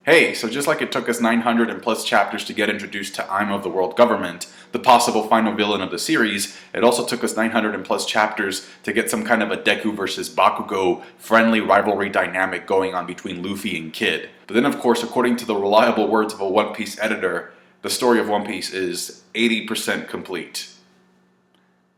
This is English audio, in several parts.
Hey, so just like it took us 900 and plus chapters to get introduced to I'm of the World Government, the possible final villain of the series, it also took us 900 and plus chapters to get some kind of a Deku versus Bakugo friendly rivalry dynamic going on between Luffy and Kid. But then of course, according to the reliable words of a One Piece editor, the story of One Piece is 80% complete.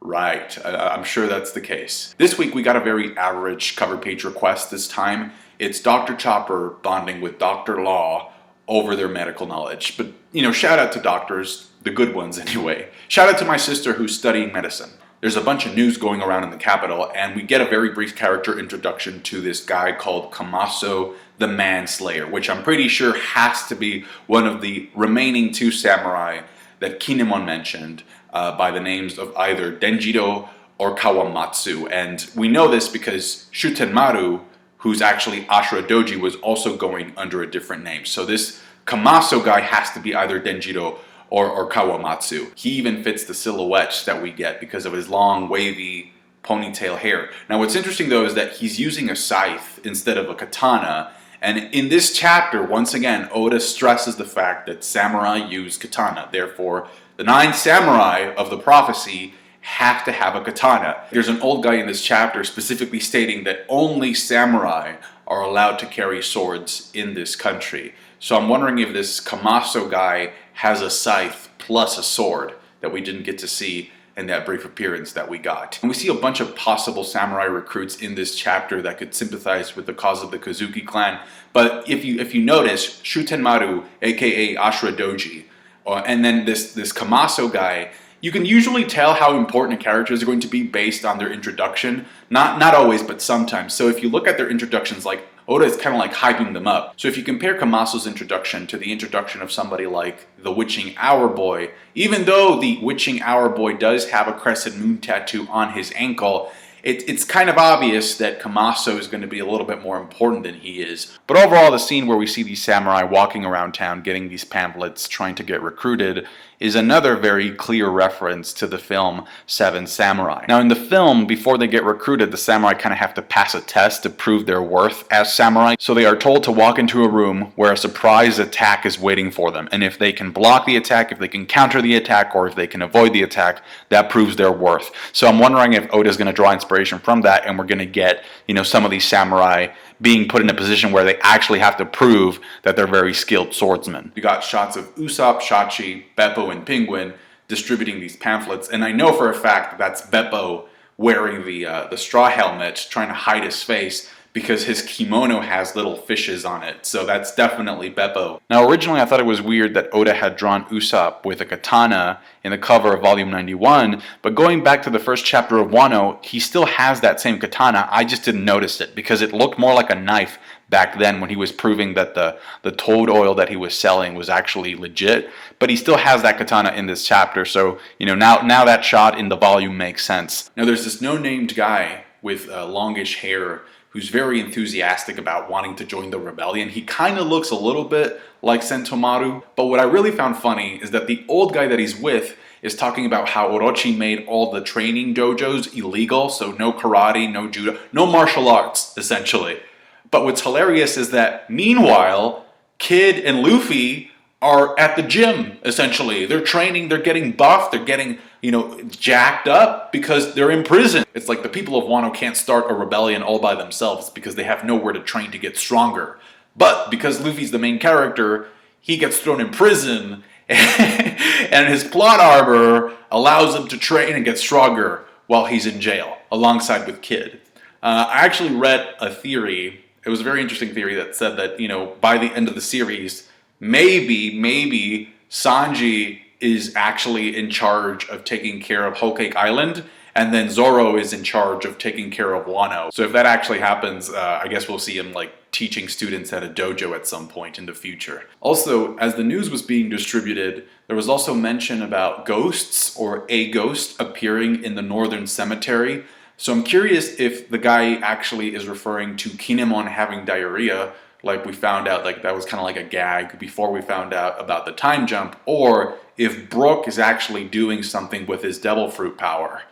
Right, I'm sure that's the case. This week we got a very average cover page request this time. It's Dr. Chopper bonding with Dr. Law over their medical knowledge. But, shout out to doctors, the good ones anyway. Shout out to my sister who's studying medicine. There's a bunch of news going around in the capital, and we get a very brief character introduction to this guy called Kamaso the Manslayer, which I'm pretty sure has to be one of the remaining two samurai that Kinemon mentioned by the names of either Denjiro or Kawamatsu. And we know this because Shutenmaru, who's actually Ashura Doji, was also going under a different name. So this Kamaso guy has to be either Denjiro or Kawamatsu. He even fits the silhouette that we get because of his long, wavy ponytail hair. Now what's interesting though is that he's using a scythe instead of a katana. And in this chapter, once again, Oda stresses the fact that samurai use katana. Therefore, the 9 samurai of the prophecy have to have a katana. There's an old guy in this chapter specifically stating that only samurai are allowed to carry swords in this country. So I'm wondering if this Kamaso guy has a scythe plus a sword that we didn't get to see in that brief appearance that we got. And we see a bunch of possible samurai recruits in this chapter that could sympathize with the cause of the Kozuki clan. But if you notice, Shutenmaru, aka Ashura Doji, and then this Kamaso guy, you can usually tell how important characters are going to be based on their introduction. Not always, but sometimes. So if you look at their introductions, like Oda is kind of like hyping them up. So if you compare Kamaso's introduction to the introduction of somebody like the Witching Hour Boy, even though the Witching Hour Boy does have a crescent moon tattoo on his ankle, it's kind of obvious that Kamaso is going to be a little bit more important than he is. But overall, the scene where we see these samurai walking around town getting these pamphlets, trying to get recruited, is another very clear reference to the film Seven Samurai. Now in the film, before they get recruited, the samurai kind of have to pass a test to prove their worth as samurai. So they are told to walk into a room where a surprise attack is waiting for them. And if they can block the attack, if they can counter the attack, or if they can avoid the attack, that proves their worth. So I'm wondering if Oda is going to draw inspiration from that, and we're going to get, some of these samurai being put in a position where they actually have to prove that they're very skilled swordsmen. We got shots of Usopp, Shachi, Beppo, and Penguin distributing these pamphlets, and I know for a fact that that's Beppo wearing the straw helmet, trying to hide his face, because his kimono has little fishes on it. So that's definitely Beppo. Now originally I thought it was weird that Oda had drawn Usopp with a katana in the cover of volume 91, but going back to the first chapter of Wano, he still has that same katana. I just didn't notice it because it looked more like a knife back then when he was proving that the toad oil that he was selling was actually legit. But he still has that katana in this chapter, so now that shot in the volume makes sense. Now there's this no-named guy with longish hair who's very enthusiastic about wanting to join the rebellion. He kind of looks a little bit like Sentomaru, but what I really found funny is that the old guy that he's with is talking about how Orochi made all the training dojos illegal, so no karate, no judo, no martial arts, essentially. But what's hilarious is that, meanwhile, Kid and Luffy are at the gym, essentially. They're training, they're getting buffed, they're getting, jacked up because they're in prison. It's like the people of Wano can't start a rebellion all by themselves because they have nowhere to train to get stronger. But because Luffy's the main character, he gets thrown in prison and his plot arbor allows him to train and get stronger while he's in jail, alongside with Kid. I actually read a theory, it was a very interesting theory that said that, by the end of the series, maybe Sanji is actually in charge of taking care of Whole Cake Island, and then Zoro is in charge of taking care of Wano. So if that actually happens, I guess we'll see him teaching students at a dojo at some point in the future. Also, as the news was being distributed, there was also mention about ghosts or a ghost appearing in the Northern Cemetery. So I'm curious if the guy actually is referring to Kinemon having diarrhea, like we found out, that was kind of like a gag before we found out about the time jump, or if Brook is actually doing something with his devil fruit power.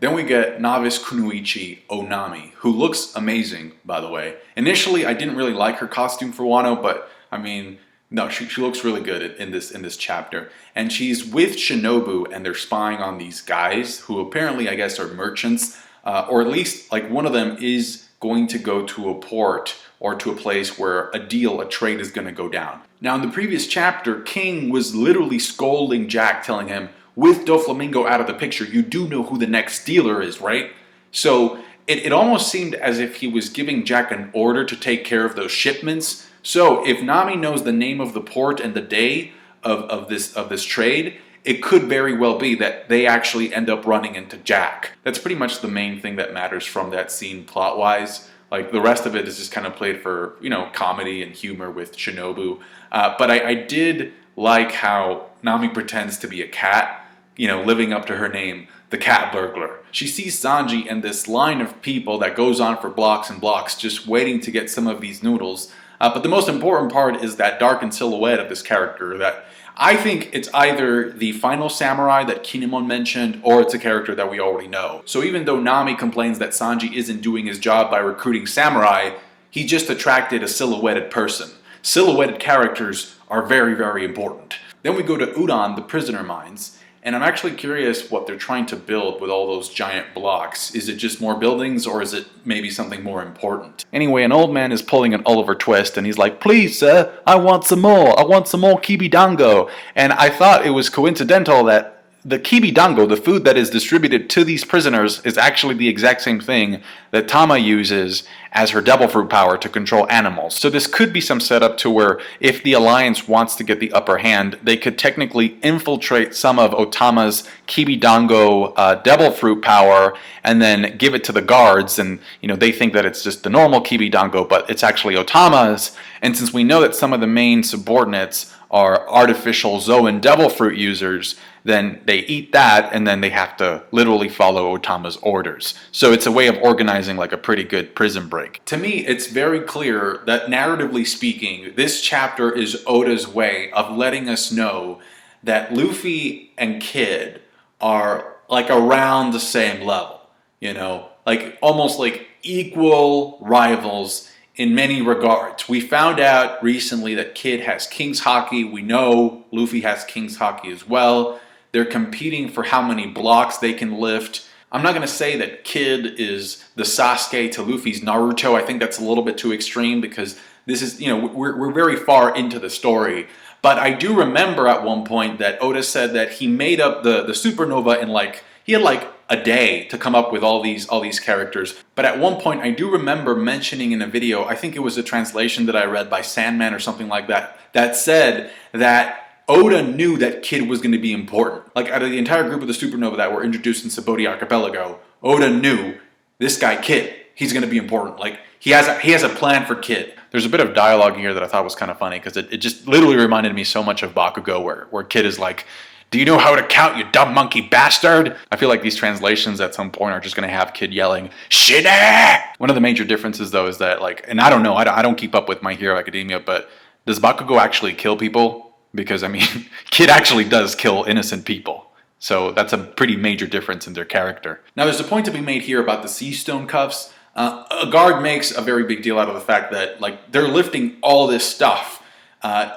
Then we get Novice Kunoichi Onami, who looks amazing, by the way. Initially, I didn't really like her costume for Wano, but I mean, no, she looks really good in this chapter. And she's with Shinobu, and they're spying on these guys who apparently, I guess, are merchants, or at least like one of them is going to go to a port or to a place where a trade is going to go down. Now, in the previous chapter, King was literally scolding Jack, telling him, with Doflamingo out of the picture, you do know who the next dealer is, right? So it almost seemed as if he was giving Jack an order to take care of those shipments. So if Nami knows the name of the port and the day of this trade, it could very well be that they actually end up running into Jack. That's pretty much the main thing that matters from that scene plot-wise. Like, the rest of it is just kind of played for, you know, comedy and humor with Shinobu. But I did like how Nami pretends to be a cat, you know, living up to her name, the cat burglar. She sees Sanji and this line of people that goes on for blocks and blocks, just waiting to get some of these noodles. But the most important part is that darkened silhouette of this character that I think it's either the final samurai that Kinemon mentioned, or it's a character that we already know. So even though Nami complains that Sanji isn't doing his job by recruiting samurai, he just attracted a silhouetted person. Silhouetted characters are very, very important. Then we go to Udon, the prisoner mines. And I'm actually curious what they're trying to build with all those giant blocks. Is it just more buildings, or is it maybe something more important? Anyway, an old man is pulling an Oliver Twist, and he's like, please, sir, I want some more. I want some more kibidango. And I thought it was coincidental that the kibidango, the food that is distributed to these prisoners, is actually the exact same thing that Tama uses as her devil fruit power to control animals. So this could be some setup to where if the Alliance wants to get the upper hand, they could technically infiltrate some of Otama's kibidango devil fruit power and then give it to the guards, and you know, they think that it's just the normal kibidango, but it's actually Otama's. And since we know that some of the main subordinates are artificial Zoan devil fruit users, then they eat that and then they have to literally follow Otama's orders. So it's a way of organizing like a pretty good prison break. To me, it's very clear that narratively speaking, this chapter is Oda's way of letting us know that Luffy and Kid are like around the same level, you know, like almost like equal rivals in many regards. We found out recently that Kid has King's Haki. We know Luffy has King's Haki as well. They're competing for how many blocks they can lift. I'm not going to say that Kid is the Sasuke to Luffy's Naruto. I think that's a little bit too extreme because this is, you know, we're very far into the story. But I do remember at one point that Oda said that he made up the Supernova in like, he had like a day to come up with all these characters. But at one point I do remember mentioning in a video, I think it was a translation that I read by Sandman or something like that, that said that Oda knew that Kid was going to be important. Like out of the entire group of the Supernova that were introduced in Sabaody Archipelago, Oda knew this guy Kid, he's going to be important. Like he has a plan for Kid. There's a bit of dialogue here that I thought was kind of funny because it just literally reminded me so much of Bakugo where Kid is like, do you know how to count, you dumb monkey bastard? I feel like these translations at some point are just going to have Kid yelling, Shide! One of the major differences though is that like, and I don't know, I don't keep up with My Hero Academia, but does Bakugo actually kill people? Because, I mean, Kid actually does kill innocent people. So that's a pretty major difference in their character. Now, there's a point to be made here about the sea stone cuffs. A guard makes a very big deal out of the fact that, like, they're lifting all this stuff,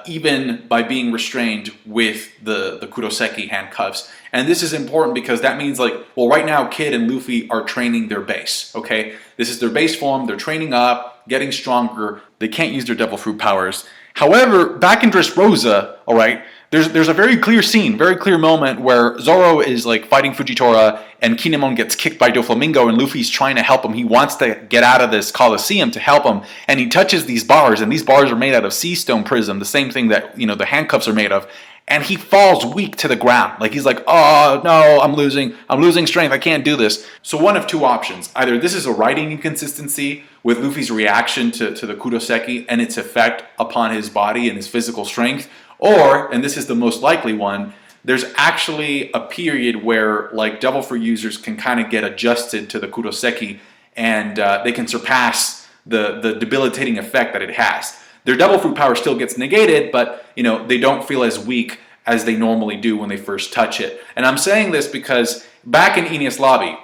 even by being restrained with the Kuroseki handcuffs. And this is important because that means, like, well, right now, Kid and Luffy are training their base, okay? This is their base form. They're training up, getting stronger. They can't use their devil fruit powers. However, back in Dressrosa, all right, there's a very clear scene, very clear moment where Zoro is like fighting Fujitora and Kinemon gets kicked by Doflamingo and Luffy's trying to help him. He wants to get out of this Coliseum to help him, and he touches these bars, and these bars are made out of sea stone prism, the same thing that, you know, the handcuffs are made of. And he falls weak to the ground. Like he's like, oh no, I'm losing strength, I can't do this. So one of two options. Either this is a writing inconsistency with Luffy's reaction to the Kuroseki and its effect upon his body and his physical strength, or, and this is the most likely one, there's actually a period where like devil fruit users can kind of get adjusted to the Kuroseki and they can surpass the debilitating effect that it has. Their devil fruit power still gets negated, but you know, they don't feel as weak as they normally do when they first touch it. And I'm saying this because back in Enies Lobby,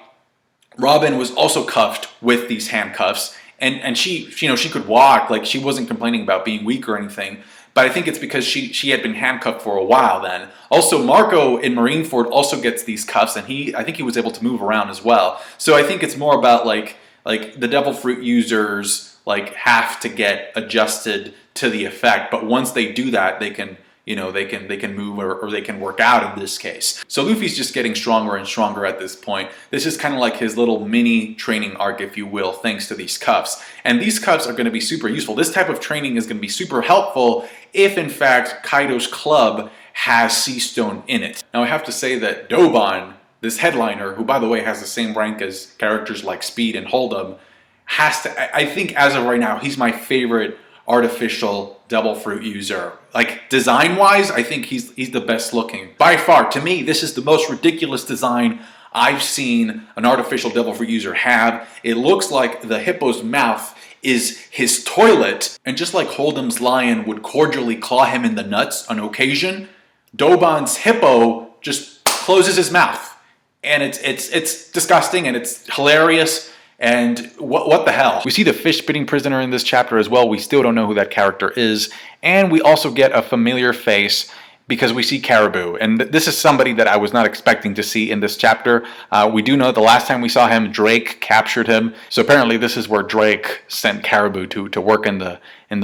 Robin was also cuffed with these handcuffs, and she, you know, she could walk, like she wasn't complaining about being weak or anything. But I think it's because she had been handcuffed for a while then. Also, Marco in Marineford also gets these cuffs, and I think he was able to move around as well. So I think it's more about like the Devil Fruit users like have to get adjusted to the effect, but once they do that, they can, you know, they can move or they can work out in this case. So Luffy's just getting stronger and stronger at this point. This is kind of like his little mini training arc, if you will, thanks to these cuffs. And these cuffs are going to be super useful. This type of training is going to be super helpful if, in fact, Kaido's club has Sea Stone in it. Now, I have to say that Doban, this headliner, who, by the way, has the same rank as characters like Speed and Hold'em, has to, I think as of right now, he's my favorite artificial Devil Fruit user. Like, design-wise, I think he's the best looking. By far, to me, this is the most ridiculous design I've seen an artificial Devil Fruit user have. It looks like the hippo's mouth is his toilet, and just like Hold'em's lion would cordially claw him in the nuts on occasion, Doban's hippo just closes his mouth. And it's disgusting and it's hilarious. And what the hell? We see the fish-spitting prisoner in this chapter as well. We still don't know who that character is. And we also get a familiar face because we see Caribou. And this is somebody that I was not expecting to see in this chapter. We do know the last time we saw him, Drake captured him. So apparently this is where Drake sent Caribou to work in the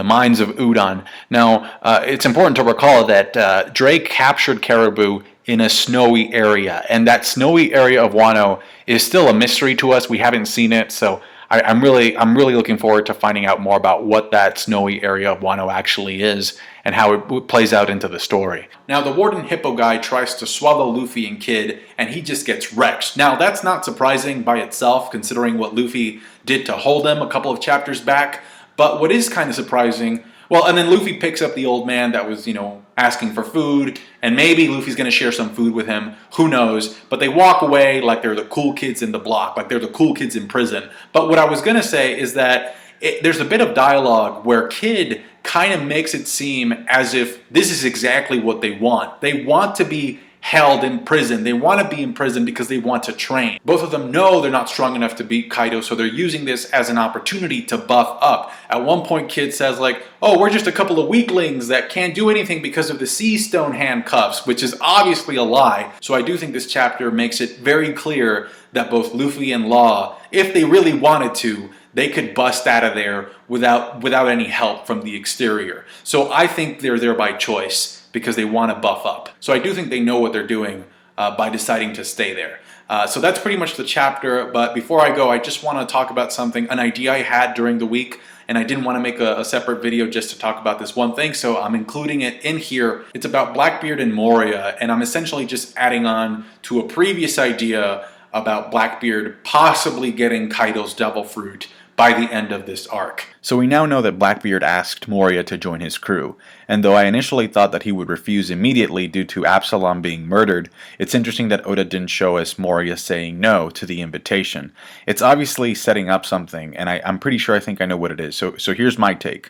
mines of Udon. Now, it's important to recall that Drake captured Caribou in a snowy area, and that snowy area of Wano is still a mystery to us. We haven't seen it, so I'm really looking forward to finding out more about what that snowy area of Wano actually is and how it plays out into the story. Now, the Warden Hippo guy tries to swallow Luffy and Kid, and he just gets wrecked. Now, that's not surprising by itself, considering what Luffy did to Hold'em a couple of chapters back, but what is kind of surprising, well, and then Luffy picks up the old man that was, you know, asking for food, and maybe Luffy's going to share some food with him, who knows, but they walk away like they're the cool kids in the block, like they're the cool kids in prison. But what I was going to say is that there's a bit of dialogue where Kid kind of makes it seem as if this is exactly what they want. They want to be held in prison. They want to be in prison because they want to train. Both of them know they're not strong enough to beat Kaido, so they're using this as an opportunity to buff up. At one point, Kid says like, oh, we're just a couple of weaklings that can't do anything because of the Sea Stone handcuffs, which is obviously a lie. So I do think this chapter makes it very clear that both Luffy and Law, if they really wanted to, they could bust out of there without any help from the exterior. So I think they're there by choice, because they want to buff up. So I do think they know what they're doing by deciding to stay there. So that's pretty much the chapter, but before I go, I just want to talk about something, an idea I had during the week, and I didn't want to make a separate video just to talk about this one thing, so I'm including it in here. It's about Blackbeard and Moria, and I'm essentially just adding on to a previous idea about Blackbeard possibly getting Kaido's Devil Fruit by the end of this arc. So we now know that Blackbeard asked Moria to join his crew, and though I initially thought that he would refuse immediately due to Absalom being murdered, it's interesting that Oda didn't show us Moria saying no to the invitation. It's obviously setting up something, and I'm pretty sure I think I know what it is, so here's my take.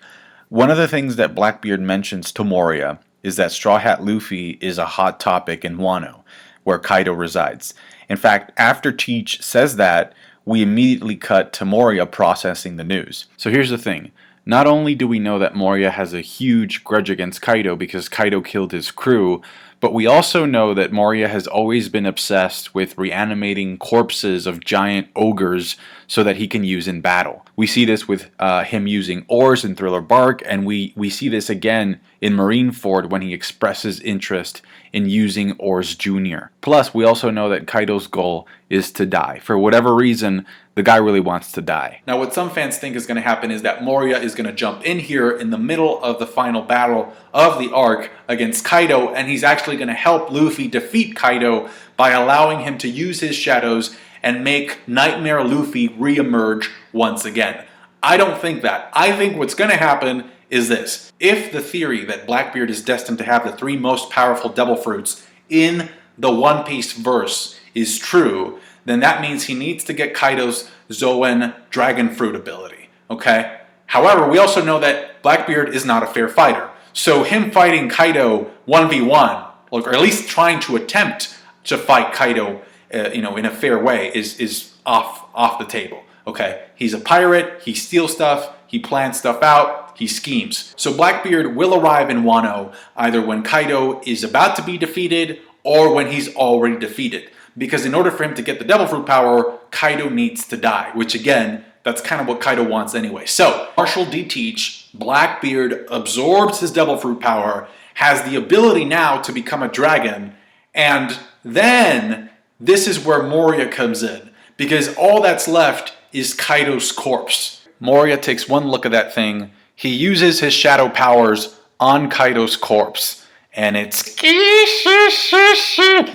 One of the things that Blackbeard mentions to Moria is that Straw Hat Luffy is a hot topic in Wano, where Kaido resides. In fact, after Teach says that, we immediately cut to Moria processing the news. So here's the thing. Not only do we know that Moria has a huge grudge against Kaido because Kaido killed his crew, but we also know that Moria has always been obsessed with reanimating corpses of giant ogres so that he can use in battle. We see this with him using oars in Thriller Bark, and we see this again in Marineford when he expresses interest in using Oars Jr. Plus, we also know that Kaido's goal is to die. For whatever reason, the guy really wants to die. Now, what some fans think is going to happen is that Moria is going to jump in here in the middle of the final battle of the arc against Kaido, and he's actually going to help Luffy defeat Kaido by allowing him to use his shadows and make Nightmare Luffy re-emerge once again. I don't think that. I think what's going to happen is this. If the theory that Blackbeard is destined to have the 3 most powerful Devil Fruits in the One Piece verse is true, then that means he needs to get Kaido's Zoan Dragon Fruit ability, okay? However, we also know that Blackbeard is not a fair fighter. So him fighting Kaido 1v1, or at least trying to attempt to fight Kaido in a fair way is off the table. Okay, he's a pirate. He steals stuff. He plans stuff out. He schemes. So Blackbeard will arrive in Wano either when Kaido is about to be defeated or when he's already defeated. Because in order for him to get the Devil Fruit power, Kaido needs to die. Which again, that's kind of what Kaido wants anyway. So Marshal D-Teach, Blackbeard absorbs his Devil Fruit power, has the ability now to become a dragon, and then this is where Moria comes in. Because all that's left is Kaido's corpse. Moria takes one look at that thing. He uses his shadow powers on Kaido's corpse. And it's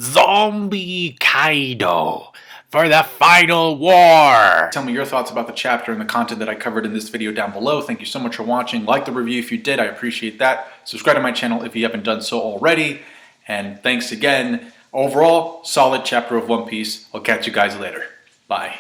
Zombie Kaido for the final war. Tell me your thoughts about the chapter and the content that I covered in this video down below. Thank you so much for watching. Like the review if you did. I appreciate that. Subscribe to my channel if you haven't done so already. And thanks again. Overall, solid chapter of One Piece. I'll catch you guys later. Bye.